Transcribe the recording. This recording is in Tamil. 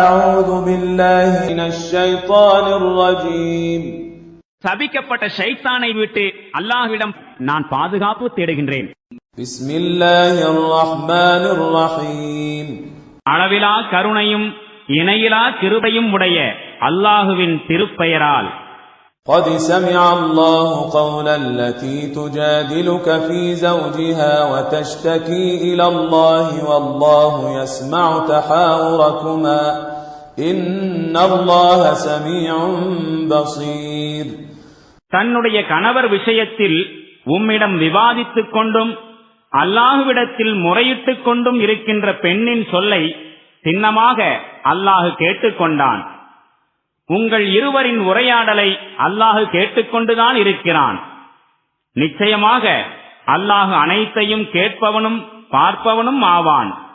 أعوذ بالله من الشيطان الرجيم. சபிக்கப்பட்ட ஷைத்தானை விட்டு அல்லாஹ்விடம் நான் பாதுகாப்பு தேடுகின்றேன். பிஸ்மில்லாஹிர் ரஹ்மானிர் ரஹீம். அளவிலா கருணையும் இணையிலா கிருபையும் உடைய அல்லாஹுவின் திருப்பெயரால். قد سمع الله قول التي تجادلك في زوجها وتشتكي إلى الله والله يسمع تحاوركما إن الله سميع بصير. தன்னுடைய கணவர் விஷயத்தில் உம்மிடம் விவாதித்துக் கொண்டும் அல்லாஹுவிடத்தில் முறையிட்டுக் கொண்டும் இருக்கின்ற பெண்ணின் சொல்லை சின்னமாக அல்லாஹு கேட்டுக்கொண்டான். உங்கள் இருவரின் உரையாடலை அல்லாஹு கேட்டுக்கொண்டுதான் இருக்கிறான். நிச்சயமாக அல்லாஹு அனைத்தையும் கேட்பவனும் பார்ப்பவனும் ஆவான்.